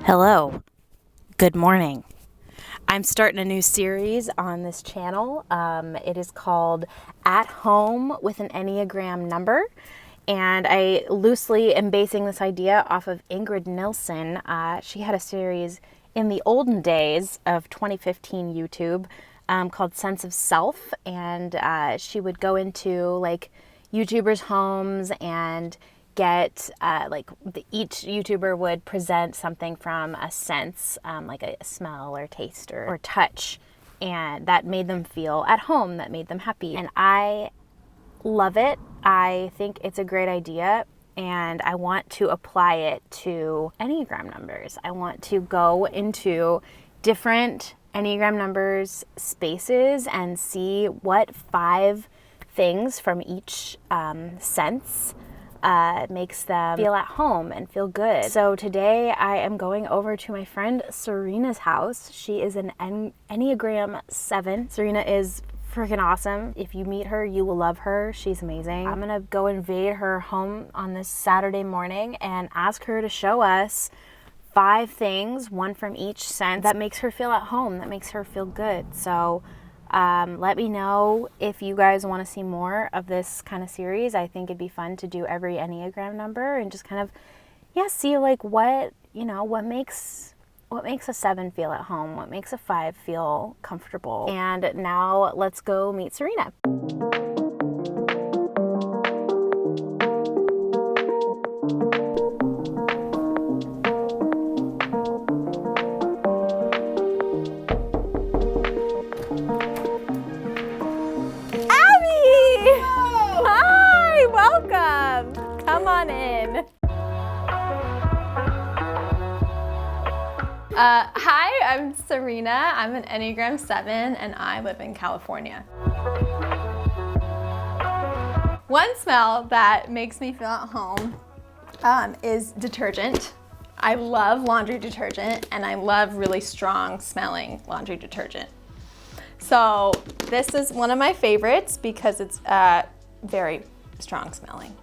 Hello, good morning. I'm starting a new series on this channel. It is called At Home with an Enneagram Number. And I loosely am basing this idea off of Ingrid Nilsen. She had a series in the olden days of 2015 YouTube called Sense of Self. And she would go into like YouTubers' homes and get each YouTuber would present something from a sense, like a smell or taste or touch, and that made them feel at home, that made them happy. And I love it. I think it's a great idea, and I want to apply it to Enneagram numbers. I want to go into different Enneagram numbers spaces and see what 5 things from each sense makes them feel at home and feel good. So today I am going over to my friend Sarina's house. She is an Enneagram 7. Sarina is freaking awesome. If you meet her, you will love her. She's amazing. I'm gonna go invade her home on this Saturday morning and ask her to show us 5 things, one from each sense, that makes her feel at home, that makes her feel good. So let me know if you guys want to see more of this kind of series. I think it'd be fun to do every Enneagram number and just kind of, see like what makes a 7 feel at home, what makes a 5 feel comfortable. And now let's go meet Sarina. Welcome. Come on in. Hi, I'm Sarina. I'm an Enneagram 7 and I live in California. One smell that makes me feel at home is detergent. I love laundry detergent and I love really strong smelling laundry detergent. So this is one of my favorites because it's very strong smelling.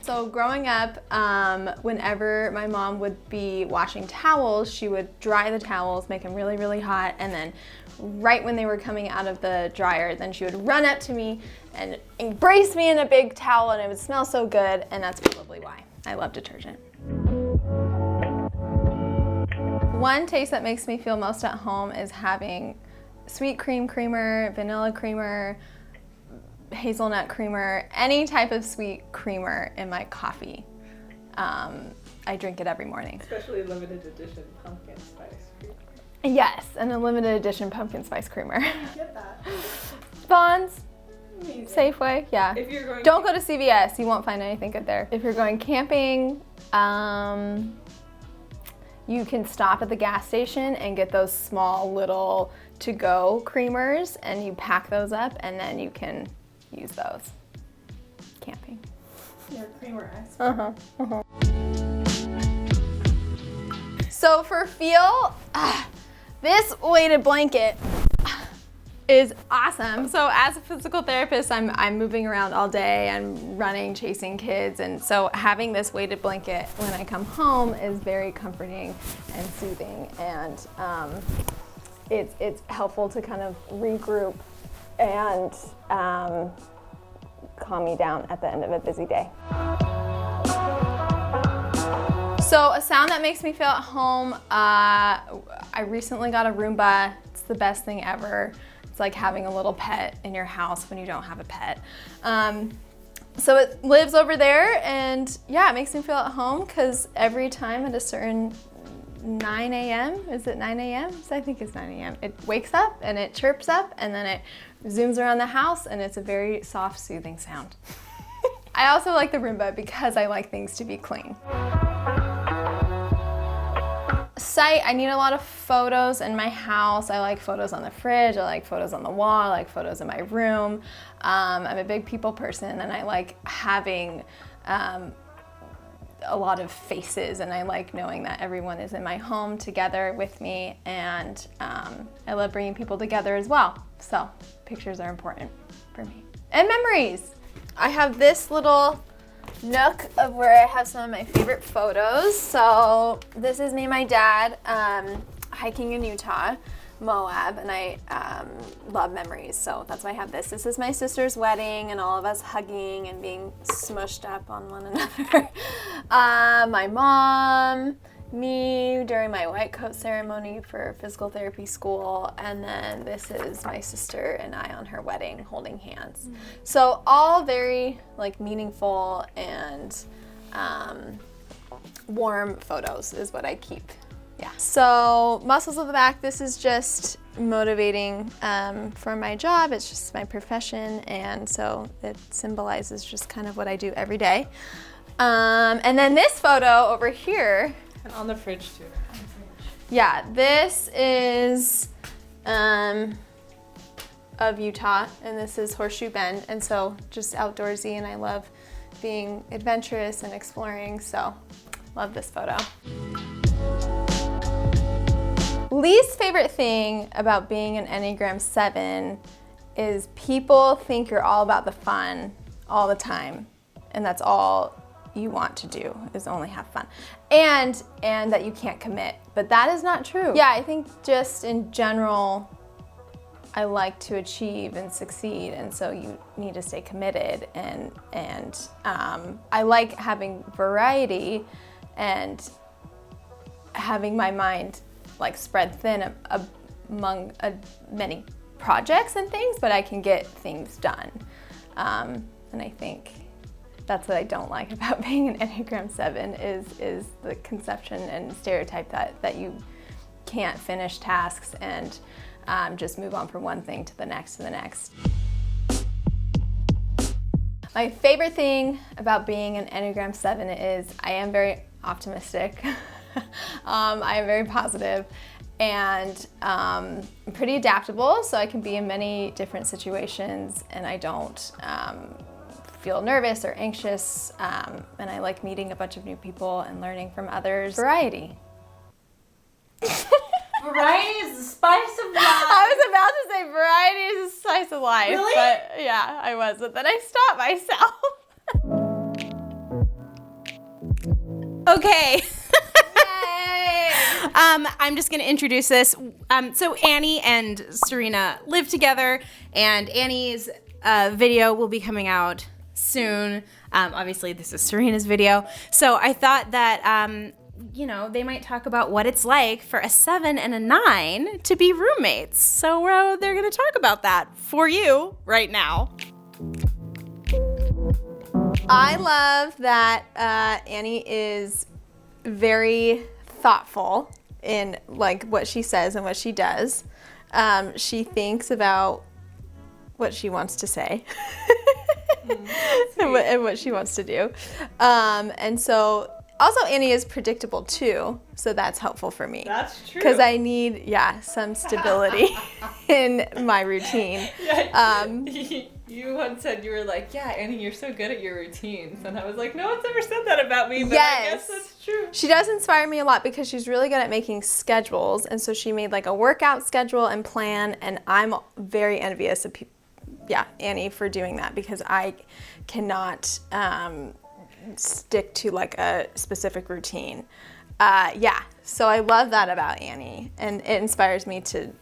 So growing up, whenever my mom would be washing towels, she would dry the towels, make them really, really hot, and then right when they were coming out of the dryer, then she would run up to me and embrace me in a big towel, and it would smell so good, and that's probably why I love detergent. One taste that makes me feel most at home is having sweet cream creamer, vanilla creamer, hazelnut creamer, any type of sweet creamer in my coffee. I drink it every morning. Especially limited edition pumpkin spice creamer. Yes, and a limited edition pumpkin spice creamer. Get that. Bonds, Amazing. Safeway, yeah. If you're going Don't go to CVS, you won't find anything good there. If you're going camping, you can stop at the gas station and get those small little to-go creamers, and you pack those up, and then you can use those camping. You're a creamer expert. So for feel, this weighted blanket is awesome. So as a physical therapist, I'm moving around all day. I'm running, chasing kids, and so having this weighted blanket when I come home is very comforting and soothing, and it's helpful to kind of regroup and calm me down at the end of a busy day. So a sound that makes me feel at home, I recently got a Roomba. It's the best thing ever. It's like having a little pet in your house when you don't have a pet. So it lives over there, and yeah, it makes me feel at home because every time at a certain 9 a.m., is it 9 a.m.? I think it's 9 a.m. It wakes up and it chirps up and then it zooms around the house, and it's a very soft, soothing sound. I also like the Roomba because I like things to be clean. Sight, I need a lot of photos in my house. I like photos on the fridge, I like photos on the wall, I like photos in my room. I'm a big people person, and I like having a lot of faces, and I like knowing that everyone is in my home together with me, and I love bringing people together as well. So pictures are important for me. And memories. I have this little nook of where I have some of my favorite photos. So this is me and my dad hiking in Utah, Moab, and I love memories, so that's why I have this. This is my sister's wedding and all of us hugging and being smushed up on one another. My mom, me during my white coat ceremony for physical therapy school, and then this is my sister and I on her wedding holding hands. Mm-hmm. So all very like meaningful and warm photos is what I keep. Yeah. So muscles of the back, this is just motivating for my job. It's just my profession, and so it symbolizes just kind of what I do every day. And then this photo over here. And on the fridge too. Yeah, this is of Utah, and this is Horseshoe Bend, and so just outdoorsy, and I love being adventurous and exploring, so love this photo. Least favorite thing about being an Enneagram 7 is people think you're all about the fun all the time, and that's all you want to do is only have fun, and that you can't commit, but that is not true. Yeah, I think just in general, I like to achieve and succeed, and so you need to stay committed, and I like having variety and having my mind like spread thin among many projects and things, but I can get things done. And I think that's what I don't like about being an Enneagram 7 is the conception and stereotype that you can't finish tasks and just move on from one thing to the next to the next. My favorite thing about being an Enneagram 7 is I am very optimistic. I am very positive, and I'm pretty adaptable, so I can be in many different situations, and I don't feel nervous or anxious, and I like meeting a bunch of new people and learning from others. Variety. Variety is the spice of life. I was about to say variety is the spice of life, really? But yeah, I was, but then I stopped myself. Okay. Yay! I'm just going to introduce this. So Annie and Sarina live together, and Annie's video will be coming out soon. Obviously, this is Sarina's video. So I thought that, they might talk about what it's like for a 7 and a 9 to be roommates. So they're going to talk about that for you right now. I love that Annie is very thoughtful in like what she says and what she does. She thinks about what she wants to say and what she wants to do. And so also Annie is predictable too, so that's helpful for me. That's true. Because I need, some stability in my routine. You once said, you were like, yeah, Annie, you're so good at your routines. And I was like, no one's ever said that about me, but Yes. I guess that's true. She does inspire me a lot because she's really good at making schedules. And so she made like a workout schedule and plan. And I'm very envious of Annie for doing that because I cannot stick to like a specific routine. So I love that about Annie. And it inspires me to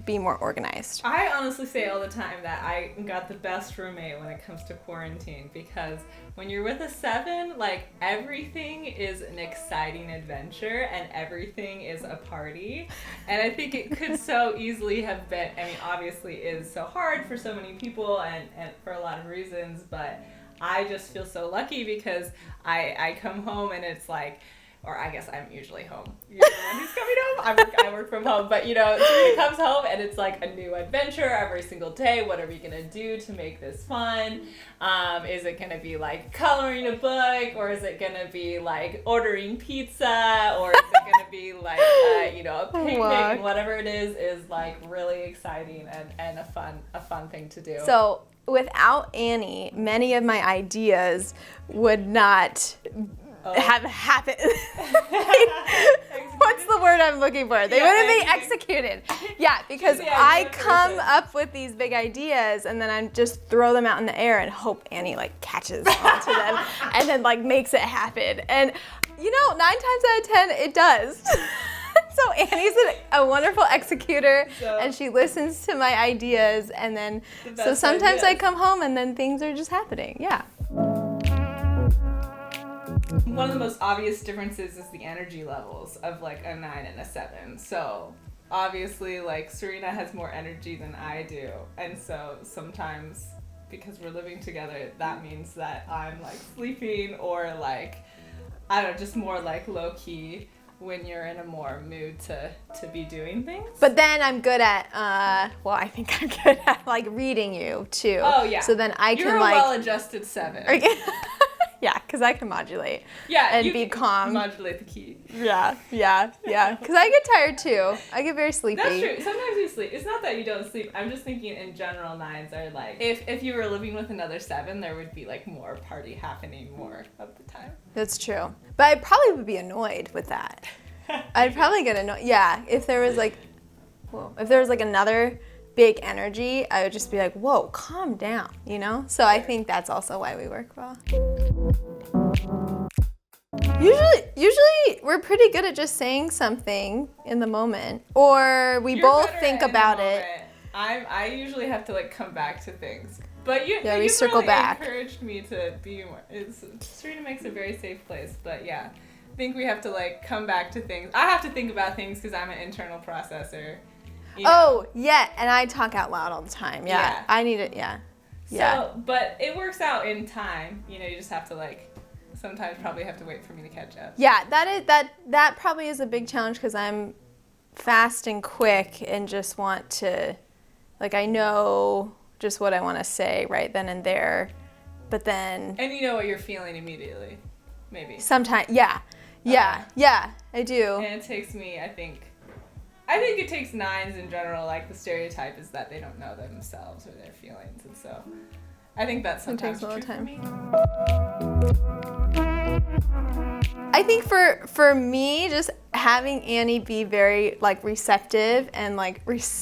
be more organized. I honestly say all the time that I got the best roommate when it comes to quarantine, because when you're with a 7, like everything is an exciting adventure and everything is a party. And I think it could so easily have been, obviously it is so hard for so many people and for a lot of reasons, but I just feel so lucky because I come home and it's like, or I guess I'm usually home. You're the one who's coming home. I work from home. But, Sarina comes home and it's like a new adventure every single day. What are we going to do to make this fun? Is it going to be like coloring a book? Or is it going to be like ordering pizza? Or is it going to be like, a picnic? And whatever it is like really exciting and a fun thing to do. So without Annie, many of my ideas would not have happened. What's the word I'm looking for? They wouldn't be executed. Yeah, because She's the I idea come person. up with these big ideas and then I just throw them out in the air and hope Annie like catches onto them and then like makes it happen. And 9 times out of 10 it does. So Annie's a wonderful executor and she listens to my ideas and then so sometimes I come home and then things are just happening. Yeah. One of the most obvious differences is the energy levels of like a 9 and a 7. So obviously like Sarina has more energy than I do. And so sometimes because we're living together, that means that I'm like sleeping or like, I don't know, just more like low key when you're in a more mood to be doing things. But then I'm good at, I think I'm good at like reading you too. Oh yeah. So then I You're can a like. well-adjusted 7. Yeah, because I can modulate. Yeah, and you be can calm. Modulate the key. Yeah. Because I get tired too. I get very sleepy. That's true. Sometimes you sleep. It's not that you don't sleep. I'm just thinking in general 9s are like, if you were living with another 7, there would be like more party happening more of the time. That's true. But I probably would be annoyed with that. I'd probably get annoyed. Yeah, if there was like another big energy, I would just be like, whoa, calm down, So I think that's also why we work well. Usually we're pretty good at just saying something in the moment, or we both think about it. I usually have to like come back to things, but you circle really back. Encouraged me to be more. Sarina makes a very safe place, but yeah, I think we have to like come back to things. I have to think about things because I'm an internal processor. Oh yeah, and I talk out loud all the time. Yeah. I need it. Yeah. So, but it works out in time. You just have to like. Sometimes probably have to wait for me to catch up. Yeah, that probably is a big challenge because I'm fast and quick and just want to, like, I know just what I want to say right then and there, but then. And you know what you're feeling immediately, maybe. Sometimes, yeah, I do. And it takes me, I think it takes 9s in general. Like the stereotype is that they don't know themselves or their feelings, and so I think that's sometimes true for me. I think for me, just having Annie be very like receptive and like responding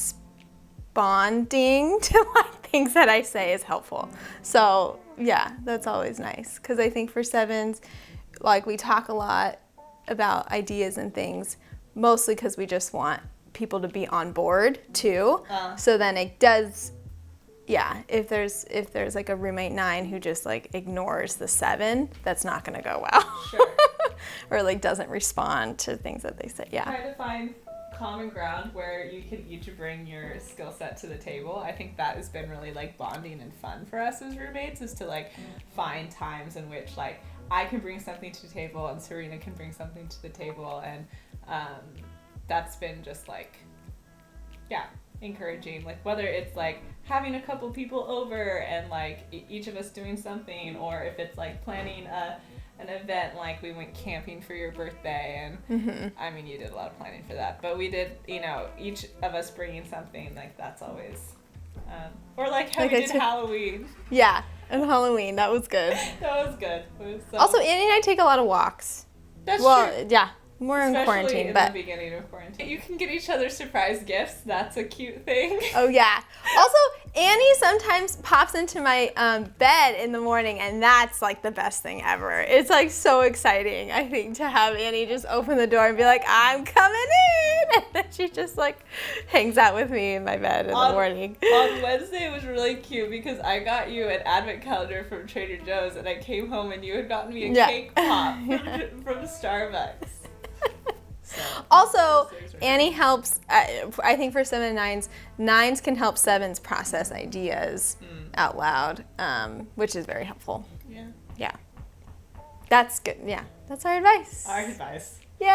to like things that I say is helpful. So yeah, that's always nice because I think for 7s, like we talk a lot about ideas and things, mostly because we just want people to be on board too. So then it does. Yeah, if there's like a roommate 9 who just like ignores the 7, that's not gonna go well. Sure. Or like doesn't respond to things that they say. Yeah. Try to find common ground where you can each bring your skill set to the table. I think that has been really like bonding and fun for us as roommates, is to like find times in which like I can bring something to the table and Sarina can bring something to the table, and that's been just like, yeah, encouraging. Like whether it's like having a couple people over and like each of us doing something, or if it's like planning an event, like we went camping for your birthday, and I mean you did a lot of planning for that, but we did, each of us bringing something, like that's always or like how we did Halloween. Yeah, and Halloween, that was good. That was good. It was so also, Annie and I take a lot of walks. That's true. Yeah, more in quarantine, but the beginning of quarantine, you can get each other surprise gifts. That's a cute thing. Oh yeah. Also, Annie sometimes pops into my bed in the morning, and that's like the best thing ever. It's like so exciting, I think, to have Annie just open the door and be like, "I'm coming in," and then she just like hangs out with me in my bed in the morning. On Wednesday, it was really cute because I got you an advent calendar from Trader Joe's, and I came home and you had gotten me a cake pop from Starbucks. So, also, Annie helps, I think for 7 and 9s can help 7s process ideas out loud, which is very helpful. Yeah. That's good. Yeah, that's our advice. Our advice. Yay!